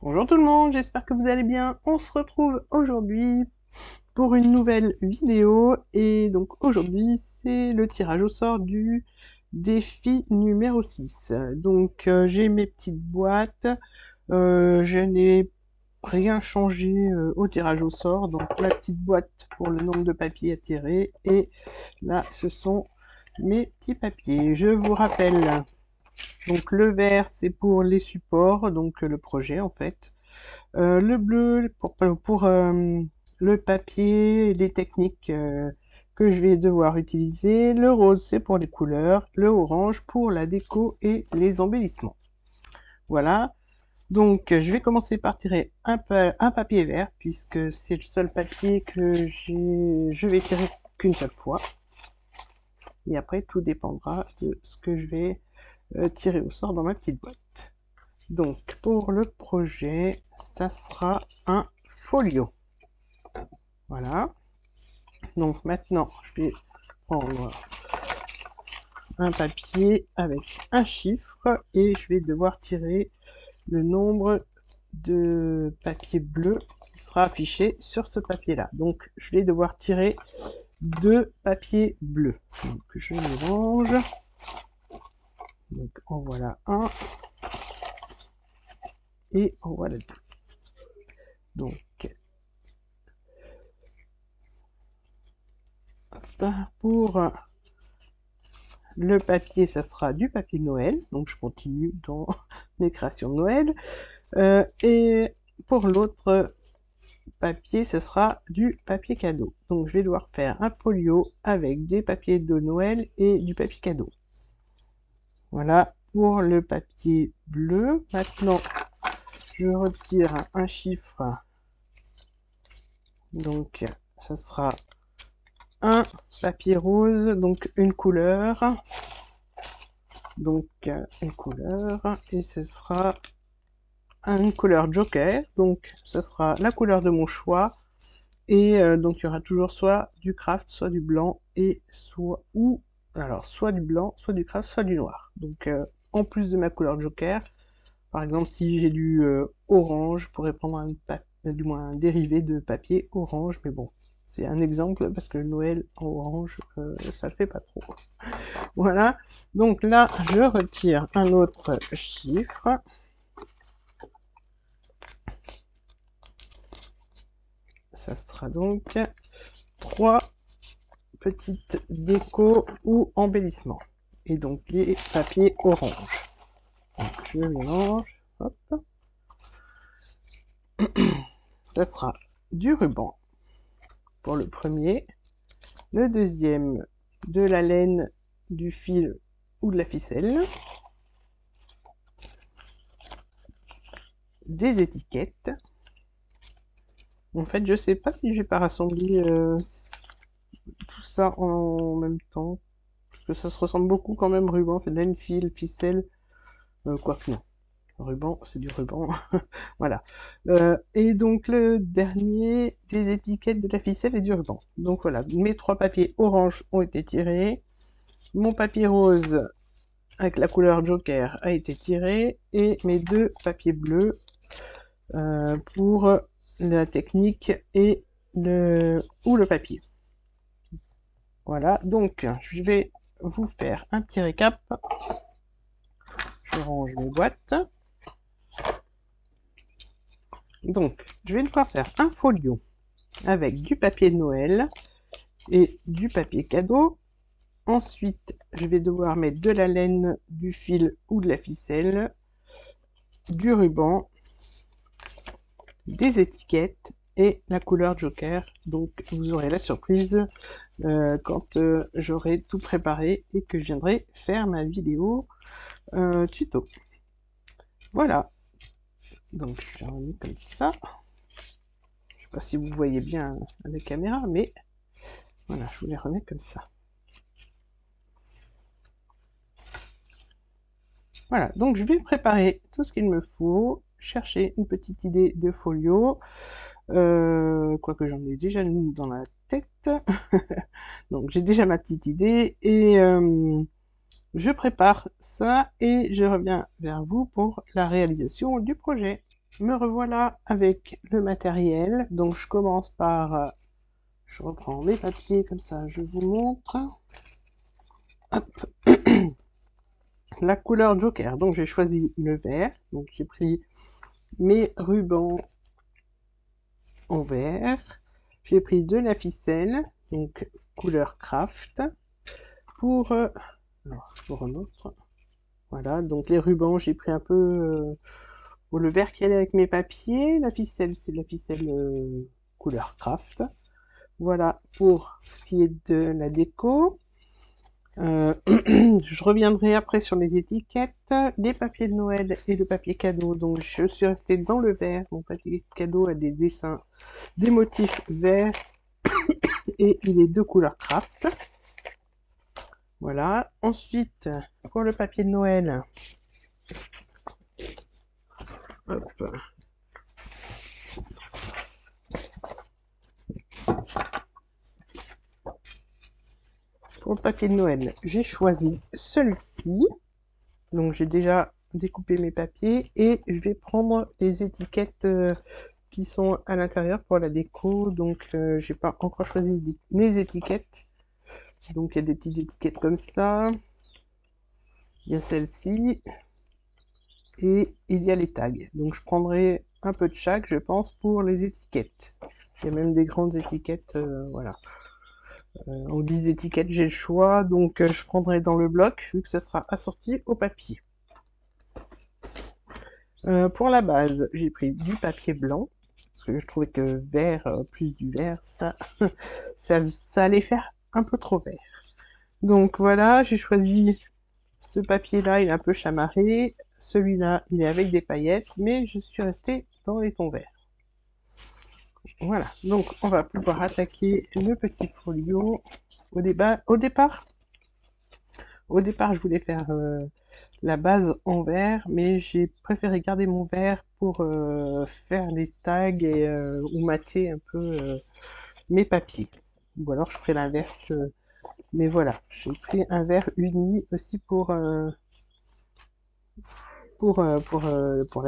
Bonjour tout le monde, j'espère que vous allez bien. On se retrouve aujourd'hui pour une nouvelle vidéo et donc aujourd'hui c'est le tirage au sort du défi numéro 6. Donc j'ai mes petites boîtes, je n'ai rien changé au tirage au sort, donc la petite boîte pour le nombre de papiers à tirer et là ce sont mes petits papiers. Je vous rappelle, donc le vert c'est pour les supports, donc le projet en fait. Le bleu pour le papier et les techniques que je vais devoir utiliser. Le rose, c'est pour les couleurs. Le orange pour la déco et les embellissements. Voilà. Donc, je vais commencer par tirer un papier vert, puisque c'est le seul papier que je vais tirer qu'une seule fois. Et après, tout dépendra de ce que je vais tirer au sort dans ma petite boîte. Donc, pour le projet, ça sera un folio. Voilà. Donc maintenant, je vais prendre un papier avec un chiffre et je vais devoir tirer le nombre de papiers bleus qui sera affiché sur ce papier-là. Donc, je vais devoir tirer 2 papiers bleus. Donc, je mélange. Donc, en voilà un. Et en voilà deux. Donc, pour le papier, ça sera du papier de Noël. Donc, je continue dans mes créations de Noël. Et pour l'autre papier, ce sera du papier cadeau. Donc je vais devoir faire un folio avec des papiers de Noël et du papier cadeau. Voilà pour le papier bleu. Maintenant, je retire un chiffre. Donc ce sera un papier rose, donc une couleur. Donc une couleur. Et ce sera une couleur joker. Donc ce sera la couleur de mon choix. Et donc il y aura toujours soit du craft, soit du blanc, et soit du blanc, soit du craft, soit du noir. Donc en plus de ma couleur joker, par exemple si j'ai du orange, je pourrais prendre du moins un dérivé de papier orange, mais bon, c'est un exemple parce que Noël en orange, ça le fait pas trop. Voilà, donc là je retire un autre chiffre. Ça sera donc 3 petites déco ou embellissements. Et donc les papiers orange. Donc je mélange. Hop. Ça sera du ruban pour le premier. Le deuxième, de la laine, du fil ou de la ficelle. Des étiquettes. En fait, je sais pas si je vais pas rassembler tout ça en même temps. Parce que ça se ressemble beaucoup quand même, ruban, fait laine, fil, ficelle. Quoique non. Ruban, c'est du ruban. Voilà. Et donc le dernier, des étiquettes, de la ficelle et du ruban. Donc voilà, mes 3 papiers orange ont été tirés. Mon papier rose avec la couleur joker a été tiré. Et mes 2 papiers bleus pour la technique et le papier. Voilà, donc je vais vous faire un petit récap. Je range mes boîtes. Donc, je vais devoir faire un folio avec du papier de Noël et du papier cadeau. Ensuite, je vais devoir mettre de la laine, du fil ou de la ficelle, du ruban, des étiquettes et la couleur joker. Donc, vous aurez la surprise quand j'aurai tout préparé et que je viendrai faire ma vidéo tuto. Voilà. Donc, je vais remettre comme ça. Je sais pas si vous voyez bien à la caméra, mais voilà, je vous les remets comme ça. Voilà, donc je vais préparer tout ce qu'il me faut, chercher une petite idée de folio, quoique j'en ai déjà une dans la tête. Donc j'ai déjà ma petite idée et je prépare ça et je reviens vers vous pour la réalisation du projet. Me revoilà avec le matériel. Donc je commence par... je reprends mes papiers, comme ça je vous montre. Hop. La couleur Joker. Donc j'ai choisi le vert. Donc j'ai pris mes rubans en vert. J'ai pris de la ficelle, donc couleur craft. Pour... alors je vous remontre. Voilà, donc les rubans, j'ai pris un peu... le vert qui allait avec mes papiers. La ficelle, c'est de la ficelle couleur craft. Voilà pour ce qui est de la déco. Je reviendrai après sur les étiquettes, les papiers de Noël et le papier cadeau. Donc je suis restée dans le vert. Mon papier cadeau a des dessins, des motifs verts et il est de couleur craft. Voilà. Ensuite, pour le papier de Noël, hop. Pour le papier de Noël, j'ai choisi celui-ci. Donc j'ai déjà découpé mes papiers et je vais prendre les étiquettes qui sont à l'intérieur pour la déco. Donc j'ai pas encore choisi mes étiquettes. Donc il y a des petites étiquettes comme ça. Il y a celle-ci. Et il y a les tags. Donc je prendrai un peu de chaque, je pense, pour les étiquettes. Il y a même des grandes étiquettes, voilà. En 10 étiquettes, j'ai le choix, donc je prendrai dans le bloc, vu que ça sera assorti au papier. Pour la base, j'ai pris du papier blanc, parce que je trouvais que vert, plus du vert, ça, ça allait faire un peu trop vert. Donc voilà, j'ai choisi ce papier-là, il est un peu chamarré, celui-là, il est avec des paillettes, mais je suis restée dans les tons verts. Voilà, donc on va pouvoir attaquer le petit folio. Au départ, je voulais faire la base en vert, mais j'ai préféré garder mon vert pour faire les tags et, ou mater un peu mes papiers. Ou alors je ferai l'inverse, mais voilà, j'ai pris un vert uni aussi pour la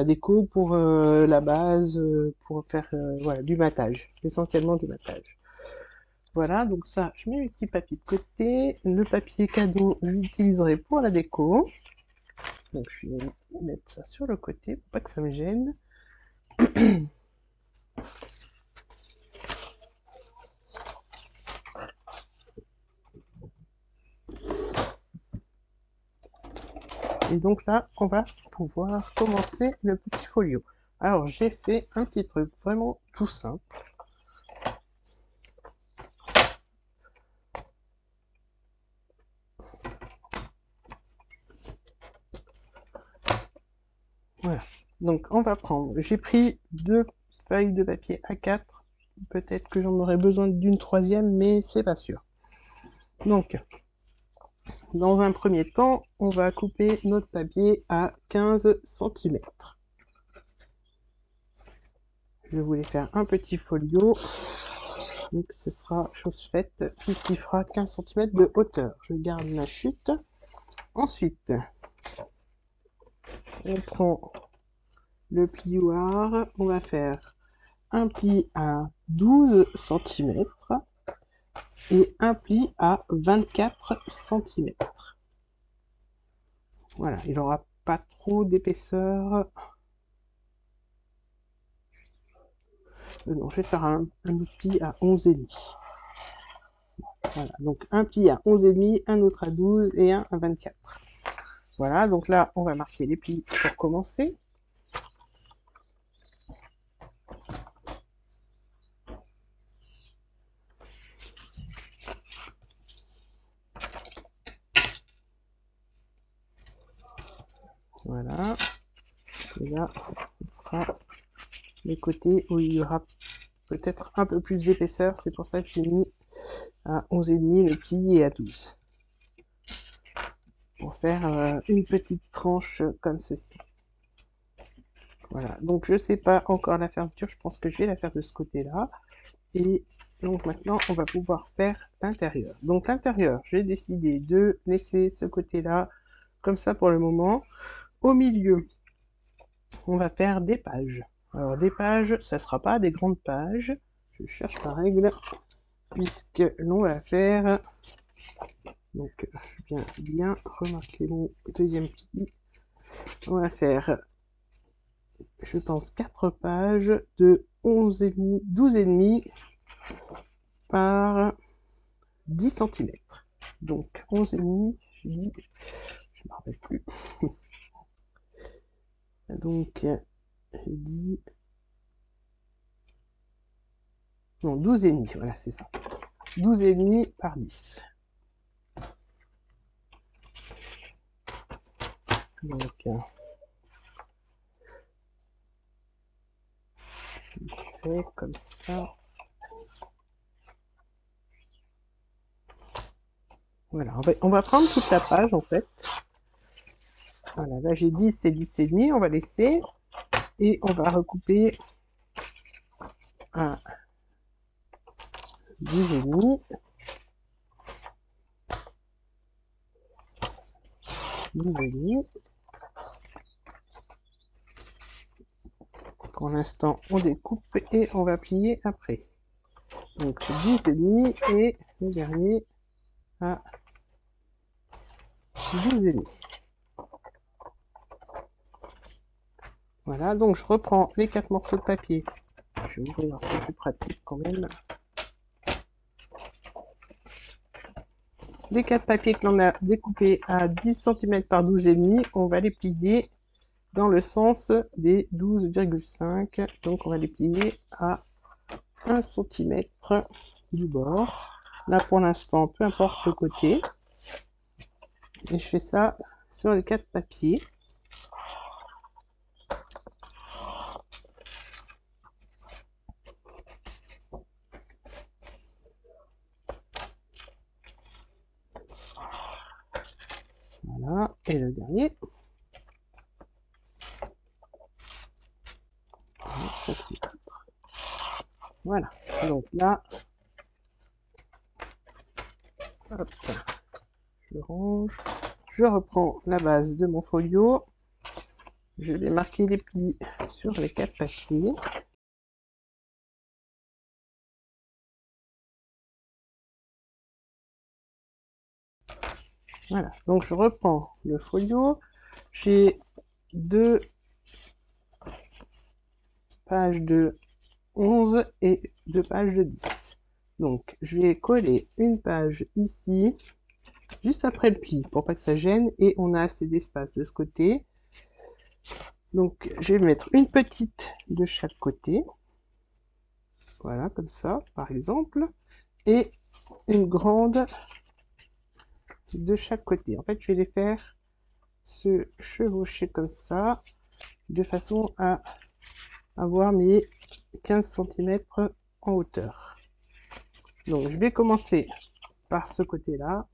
déco, pour la base, pour faire voilà, du matage, essentiellement du matage. Voilà, donc ça, je mets mes petits papiers de côté. Le papier cadeau, je l'utiliserai pour la déco. Donc je vais mettre ça sur le côté pour pas que ça me gêne. Et donc là, on va pouvoir commencer le petit folio. Alors j'ai fait un petit truc vraiment tout simple. Voilà. Donc on va prendre, j'ai pris 2 feuilles de papier A4. Peut-être que j'en aurai besoin d'une troisième, mais c'est pas sûr. Donc, dans un premier temps, on va couper notre papier à 15 cm. Je voulais faire un petit folio. Donc ce sera chose faite, puisqu'il fera 15 cm de hauteur. Je garde la chute. Ensuite, on prend le plioir. On va faire un pli à 12 cm et un pli à 24 cm. Voilà, il n'aura pas trop d'épaisseur. Non, je vais faire un autre pli à 11,5. Voilà, donc un pli à 11,5, un autre à 12 et un à 24. Voilà, donc là, on va marquer les plis pour commencer. Voilà. Et là, ce sera les côtés où il y aura peut-être un peu plus d'épaisseur. C'est pour ça que j'ai mis à 11,5 le pli et à 12. Pour faire une petite tranche comme ceci. Voilà, donc je sais pas encore la fermeture, je pense que je vais la faire de ce côté-là. Et donc maintenant, on va pouvoir faire l'intérieur. Donc l'intérieur, j'ai décidé de laisser ce côté-là comme ça pour le moment. Au milieu, on va faire des pages. Alors des pages, ça sera pas des grandes pages. Je cherche ma règle, puisque l'on va faire... Donc je viens bien remarquer mon deuxième pli. On va faire, je pense, 4 pages de 11,5, 12,5 par 10 cm. Donc 11,5, je dis, je ne me rappelle plus. Donc j'ai dit... Non, 12,5, voilà, c'est ça. 12,5 par 10. Donc, si je fais comme ça. Voilà, on va prendre toute la page en fait. Voilà, là j'ai 10, c'est 10,5, on va laisser. Et on va recouper à 12,5. 12,5. Pour l'instant, on découpe et on va plier après. Donc 12,5 et le dernier à 12,5. Voilà, donc je reprends les 4 morceaux de papier. Je vais ouvrir, c'est plus pratique quand même. Les 4 papiers que l'on a découpés à 10 cm par 12,5, on va les plier dans le sens des 12,5. Donc on va les plier à 1 cm du bord. Là pour l'instant, peu importe le côté. Et je fais ça sur les 4 papiers. Voilà, et le dernier. 1 cm. Voilà, donc là, hop, je range. Je reprends la base de mon folio. Je vais marquer les plis sur les 4 papiers. Voilà, donc je reprends le folio. J'ai 2 pages de 11 et 2 pages de 10. Donc je vais coller une page ici, juste après le pli, pour pas que ça gêne, et on a assez d'espace de ce côté. Donc je vais mettre une petite de chaque côté. Voilà, comme ça, par exemple. Et une grande de chaque côté. En fait, je vais les faire se chevaucher comme ça, de façon à avoir mes 15 cm en hauteur. Donc, je vais commencer par ce côté-là.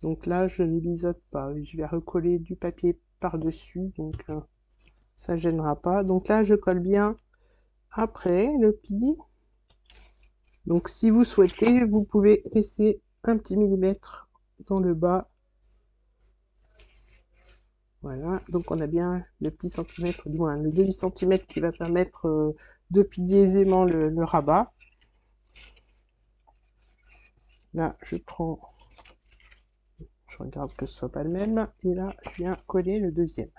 Donc là, je ne biseaute pas. Je vais recoller du papier par-dessus, donc ça gênera pas. Donc là, je colle bien après le pli. Donc si vous souhaitez, vous pouvez laisser un petit millimètre dans le bas. Voilà, donc on a bien le petit centimètre, du moins le demi-centimètre qui va permettre de plier aisément le rabat. Là, je prends, je regarde que ce soit pas le même, et là, je viens coller le deuxième.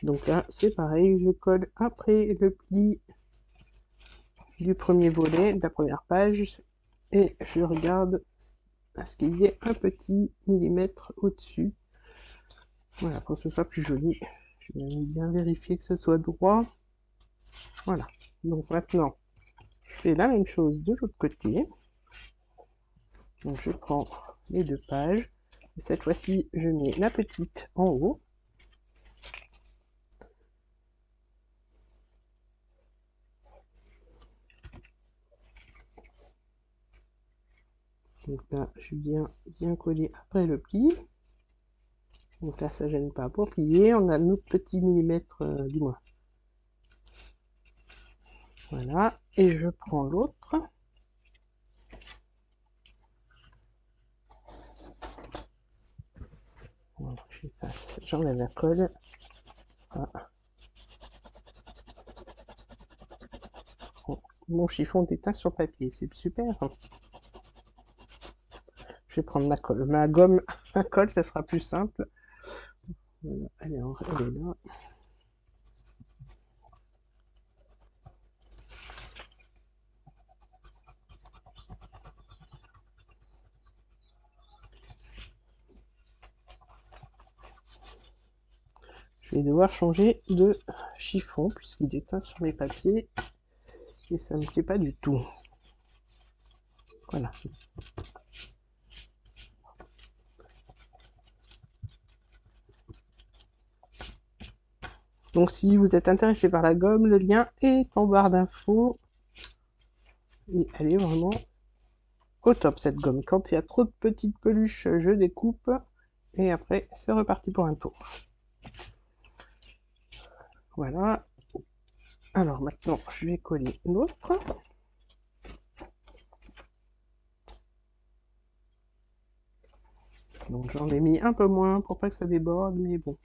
Donc là, c'est pareil, je colle après le pli du premier volet, de la première page, et je regarde à ce qu'il y ait un petit millimètre au-dessus. Voilà, pour que ce soit plus joli. Je vais bien vérifier que ce soit droit. Voilà. Donc maintenant, je fais la même chose de l'autre côté. Donc je prends les 2 pages. Et cette fois-ci, je mets la petite en haut. Donc là, je viens bien coller après le pli. Donc là, ça gêne pas pour plier. On a notre petit millimètre, du moins. Voilà, et je prends l'autre. Voilà, j'enlève la colle. Voilà. Mon chiffon déteint sur papier, c'est super. Je vais prendre ma colle, ma gomme à colle, ça sera plus simple. Voilà, elle est là. Je vais devoir changer de chiffon puisqu'il déteint sur mes papiers et ça ne me plaît pas du tout. Voilà. Donc si vous êtes intéressé par la gomme, le lien est en barre d'infos. Et elle est vraiment au top cette gomme. Quand il y a trop de petites peluches, je découpe. Et après, c'est reparti pour un tour. Voilà. Alors maintenant, je vais coller l'autre. Donc j'en ai mis un peu moins pour pas que ça déborde, mais bon.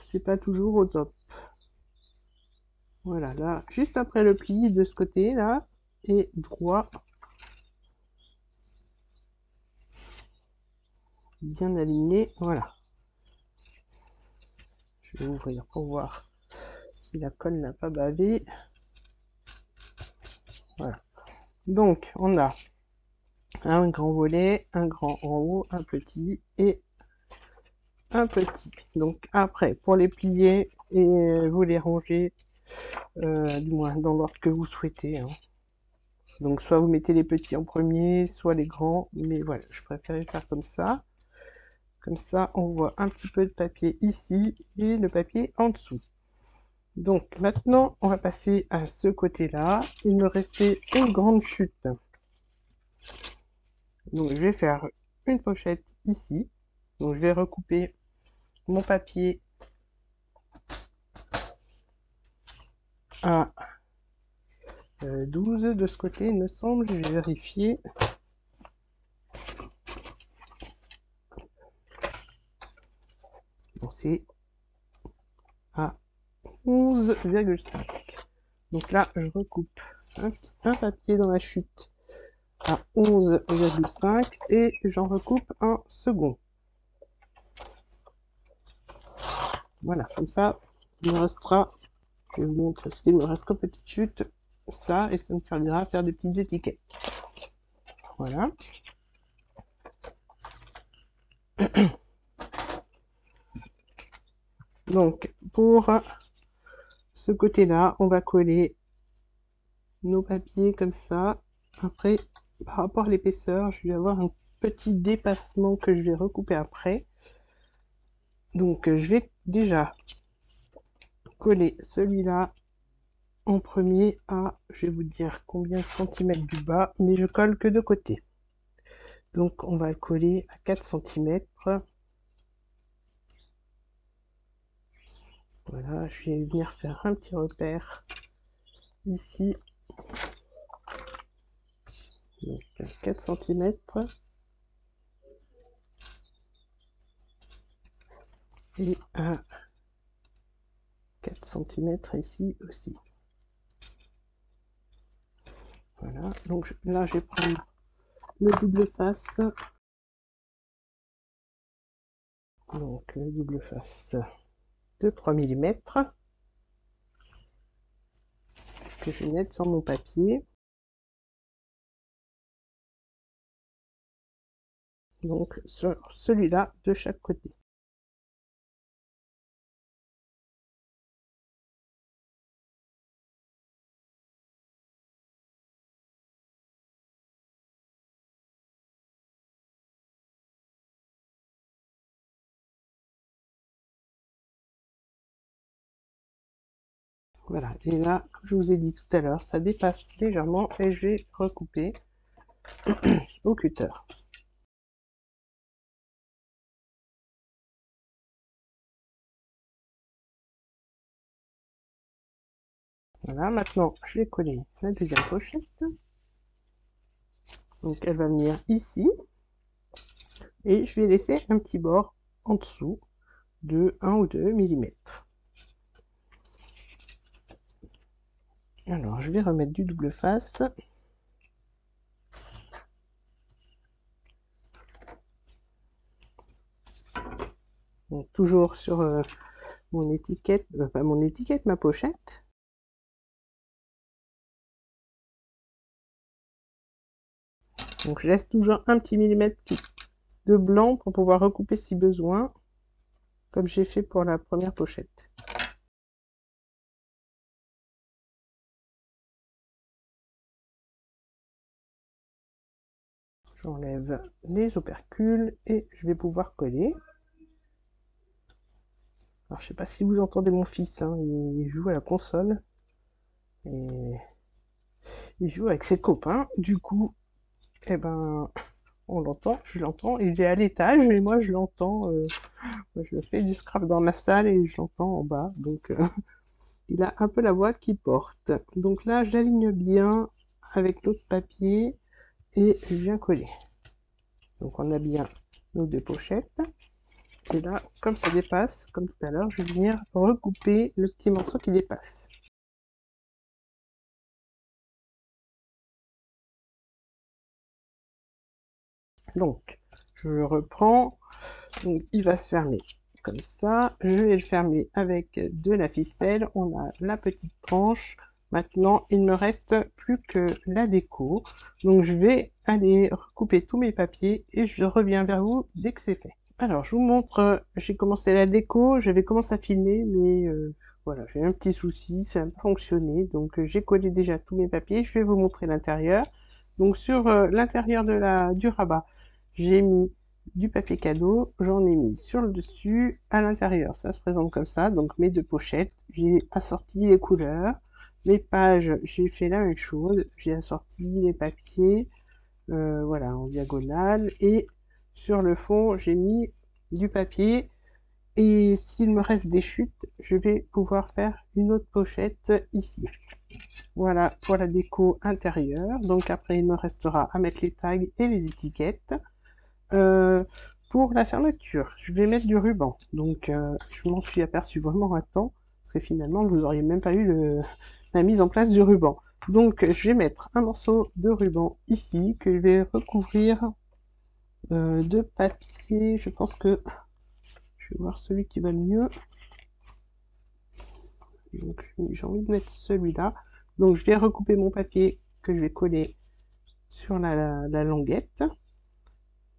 C'est pas toujours au top. Voilà, là, juste après le pli de ce côté, là, et droit. Bien aligné, voilà. Je vais ouvrir pour voir si la colle n'a pas bavé. Voilà. Donc, on a un grand volet, un grand en haut, un petit et un petit. Donc après, pour les plier et vous les ranger, du moins dans l'ordre que vous souhaitez. Hein. Donc soit vous mettez les petits en premier, soit les grands, mais voilà, je préférais faire comme ça. Comme ça, on voit un petit peu de papier ici et le papier en dessous. Donc maintenant, on va passer à ce côté-là. Il me restait une grande chute. Donc je vais faire une pochette ici. Donc je vais recouper mon papier à 12 de ce côté, il me semble. Je vais vérifier. Donc c'est à 11,5. Donc là, je recoupe un papier dans la chute à 11,5 et j'en recoupe un second. Voilà, comme ça, il me restera, je vous montre ce qu'il me reste comme petite chute, ça, et ça me servira à faire des petites étiquettes. Voilà. Donc, pour ce côté-là, on va coller nos papiers comme ça. Après, par rapport à l'épaisseur, je vais avoir un petit dépassement que je vais recouper après. Donc, je vais déjà coller celui-là en premier à, je vais vous dire combien de centimètres du bas, mais je colle que de côté. Donc, on va le coller à 4 centimètres. Voilà, je vais venir faire un petit repère ici. Donc, 4 centimètres. Et à 4 centimètres ici aussi. Voilà, donc là je vais prendre le double face. Donc le double face de 3 mm que je vais mettre sur mon papier. Donc sur celui-là de chaque côté. Voilà, et là, comme je vous ai dit tout à l'heure, ça dépasse légèrement et je vais recouper au cutter. Voilà, maintenant je vais coller la deuxième pochette. Donc elle va venir ici. Et je vais laisser un petit bord en dessous de 1 ou 2 mm. Alors je vais remettre du double face. Donc, toujours sur mon étiquette, ma pochette. Donc je laisse toujours un petit millimètre de blanc pour pouvoir recouper si besoin, comme j'ai fait pour la première pochette. J'enlève les opercules et je vais pouvoir coller. Alors je sais pas si vous entendez mon fils, hein, il joue à la console. Et il joue avec ses copains, du coup, eh ben, on l'entend, je l'entends, il est à l'étage et moi je l'entends, je fais du scrap dans la salle et je l'entends en bas, donc il a un peu la voix qui porte. Donc là, j'aligne bien avec l'autre papier et je viens coller. Donc on a bien nos deux pochettes. Et là, comme ça dépasse, comme tout à l'heure, je vais venir recouper le petit morceau qui dépasse. Donc, je le reprends. Donc, il va se fermer comme ça. Je vais le fermer avec de la ficelle. On a la petite tranche. Maintenant, il me reste plus que la déco. Donc, je vais aller recouper tous mes papiers et je reviens vers vous dès que c'est fait. Alors, je vous montre, j'ai commencé la déco, j'avais commencé à filmer, mais voilà, j'ai un petit souci, ça n'a pas fonctionné. Donc, j'ai collé déjà tous mes papiers. Je vais vous montrer l'intérieur. Donc, sur l'intérieur du rabat, j'ai mis du papier cadeau, j'en ai mis sur le dessus, à l'intérieur, ça se présente comme ça, donc mes deux pochettes, j'ai assorti les couleurs, les pages, j'ai fait la même chose, j'ai assorti les papiers, voilà, en diagonale, et sur le fond, j'ai mis du papier, et s'il me reste des chutes, je vais pouvoir faire une autre pochette ici. Voilà pour la déco intérieure, donc après il me restera à mettre les tags et les étiquettes. Pour la fermeture, je vais mettre du ruban. Donc, je m'en suis aperçu vraiment à temps, parce que finalement, vous auriez même pas eu la mise en place du ruban. Donc, je vais mettre un morceau de ruban ici, que je vais recouvrir de papier. Je pense que je vais voir celui qui va le mieux. Donc, j'ai envie de mettre celui-là. Donc, je vais recouper mon papier que je vais coller sur la languette.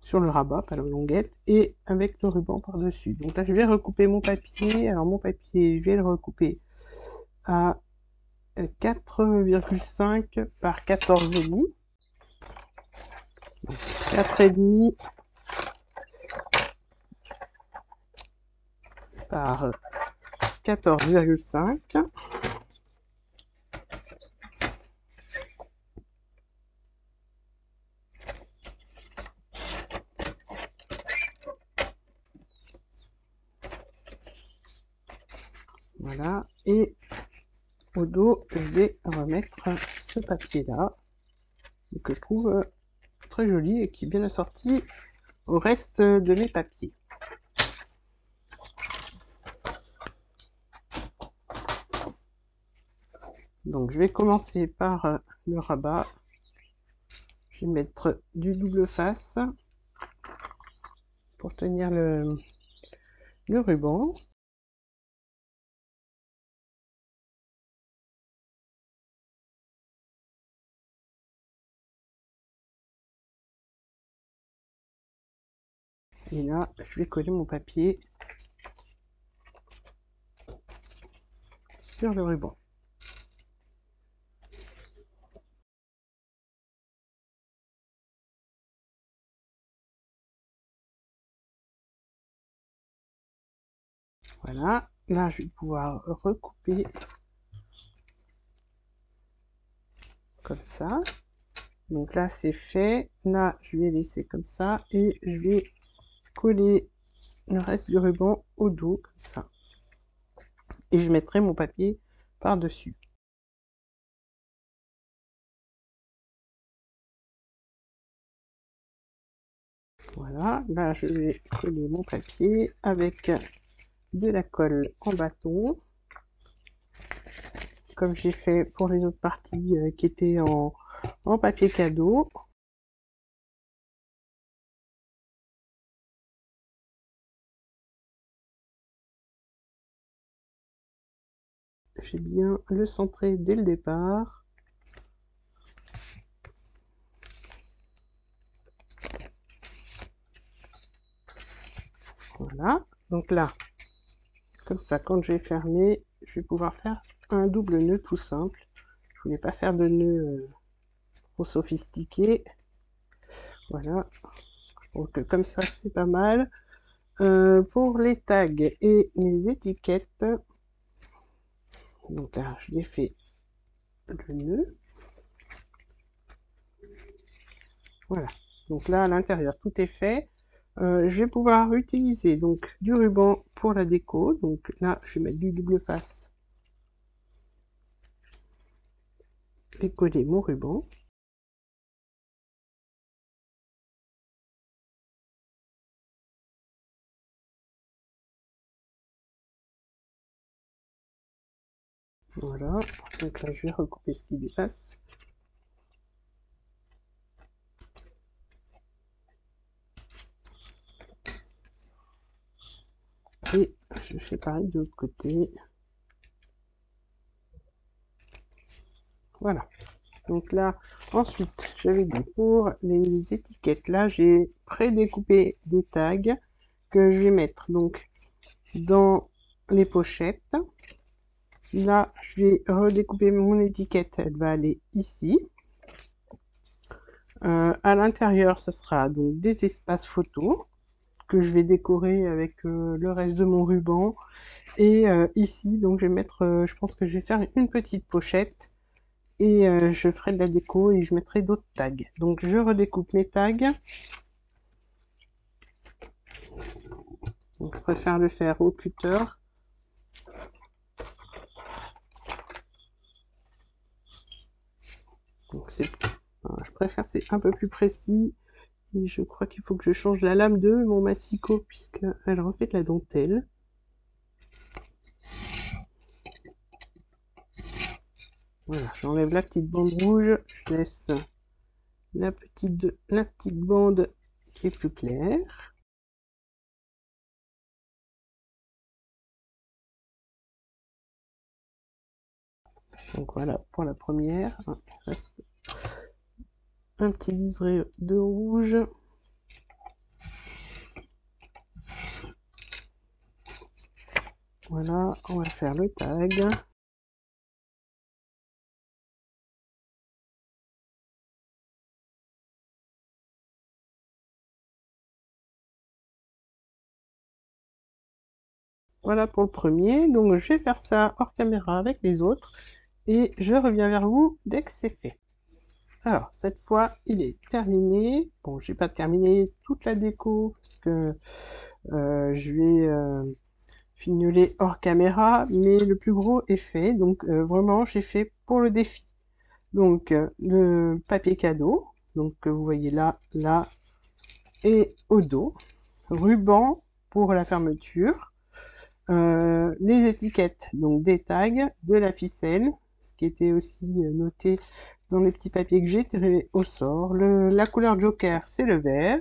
Sur le rabat, pas la languette, et avec le ruban par-dessus. Donc là, je vais recouper mon papier. Alors mon papier, je vais le recouper à 4,5 par 14,5. 4,5 par 14,5. Voilà, et au dos, je vais remettre ce papier-là, que je trouve très joli et qui est bien assorti au reste de mes papiers. Donc je vais commencer par le rabat. Je vais mettre du double face pour tenir le ruban. Et là, je vais coller mon papier sur le ruban. Voilà, là je vais pouvoir recouper comme ça. Donc là c'est fait. Là je vais laisser comme ça et je vais coller le reste du ruban au dos comme ça. Et je mettrai mon papier par-dessus. Voilà, là je vais coller mon papier avec de la colle en bâton, comme j'ai fait pour les autres parties qui étaient en papier cadeau. J'ai bien le centré dès le départ. Voilà, donc là, comme ça, quand je vais fermer, je vais pouvoir faire un double nœud tout simple. Je voulais pas faire de nœud trop sophistiqué. Voilà, je trouve que comme ça, c'est pas mal. Pour les tags et les étiquettes, donc là, je les fais le nœud. Voilà, donc là, à l'intérieur, tout est fait. Je vais pouvoir utiliser donc du ruban pour la déco. Donc là, je vais mettre du double face et coller mon ruban. Voilà, donc là, je vais recouper ce qui dépasse. Et je fais pareil de l'autre côté. Voilà. Donc là, ensuite, j'avais dit pour les étiquettes, là, j'ai pré-découpé des tags que je vais mettre donc dans les pochettes. Là, je vais redécouper mon étiquette, elle va aller ici. À l'intérieur, ce sera donc des espaces photos que je vais décorer avec le reste de mon ruban. Et ici, donc je vais mettre, je pense que je vais faire une petite pochette et je ferai de la déco et je mettrai d'autres tags. Donc je redécoupe mes tags. Donc, je préfère le faire au cutter. Donc je préfère, c'est un peu plus précis. Et je crois qu'il faut que je change la lame de mon massicot puisqu'elle refait de la dentelle. Voilà, j'enlève la petite bande rouge, je laisse la petite bande qui est plus claire. Donc voilà pour la première. Il reste un petit liseré de rouge. Voilà, on va faire le tag. Voilà pour le premier. Donc je vais faire ça hors caméra avec les autres. Et je reviens vers vous dès que c'est fait. Alors, cette fois, il est terminé. Bon, je vais pas terminé toute la déco parce que je vais fignoler hors caméra, mais le plus gros est fait. Donc, vraiment, j'ai fait pour le défi. Donc, le papier cadeau, donc que vous voyez là, là et au dos. Ruban pour la fermeture. Les étiquettes, donc des tags, de la ficelle, ce qui était aussi noté dans les petits papiers que j'ai tirés au sort. La couleur joker, c'est le vert.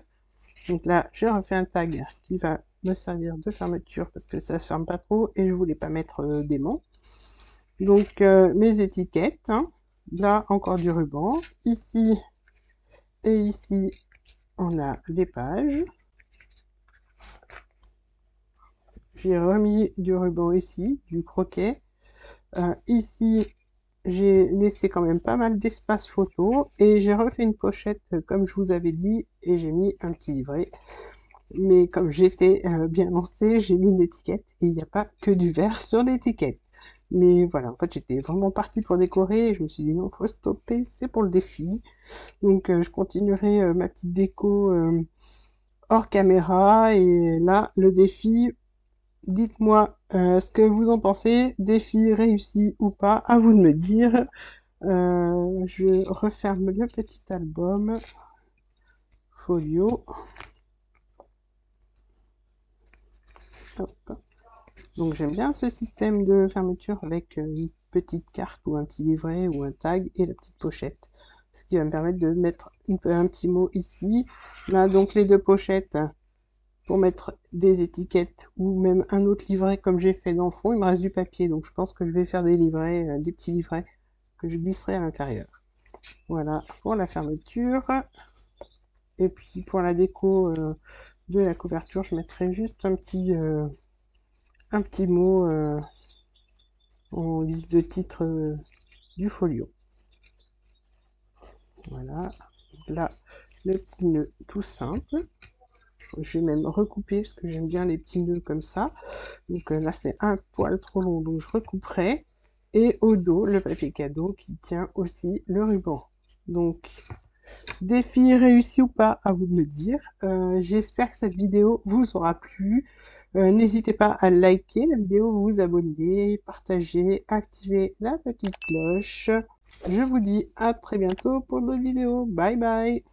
Donc là, j'ai refait un tag qui va me servir de fermeture parce que ça se ferme pas trop et je voulais pas mettre d'aimant. Donc mes étiquettes, hein. Là encore du ruban. Ici et ici, on a les pages. J'ai remis du ruban ici, du croquet. Ici, j'ai laissé quand même pas mal d'espace photo et j'ai refait une pochette comme je vous avais dit et j'ai mis un petit livret. Mais comme j'étais bien lancée, j'ai mis une étiquette et il n'y a pas que du vert sur l'étiquette. Mais voilà, en fait, j'étais vraiment partie pour décorer et je me suis dit non, faut stopper, c'est pour le défi. Donc, je continuerai ma petite déco hors caméra et là, le défi, dites-moi ce que vous en pensez, défi réussi ou pas, à vous de me dire. Je referme le petit album folio. Hop. Donc j'aime bien ce système de fermeture avec une petite carte ou un petit livret ou un tag et la petite pochette. Ce qui va me permettre de mettre un petit mot ici. Là donc les deux pochettes pour mettre des étiquettes ou même un autre livret comme j'ai fait dans le fond. Il me reste du papier, donc je pense que je vais faire des livrets, des petits livrets que je glisserai à l'intérieur. Voilà pour la fermeture. Et puis pour la déco de la couverture, je mettrai juste un petit mot en guise de titre du folio. Voilà. Là, le petit nœud tout simple. Je vais même recouper parce que j'aime bien les petits nœuds comme ça. Donc là, c'est un poil trop long, donc je recouperai. Et au dos, le papier cadeau qui tient aussi le ruban. Donc, défi réussi ou pas, à vous de me dire. J'espère que cette vidéo vous aura plu. N'hésitez pas à liker la vidéo, vous abonner, partager, activer la petite cloche. Je vous dis à très bientôt pour d'autres vidéos. Bye bye!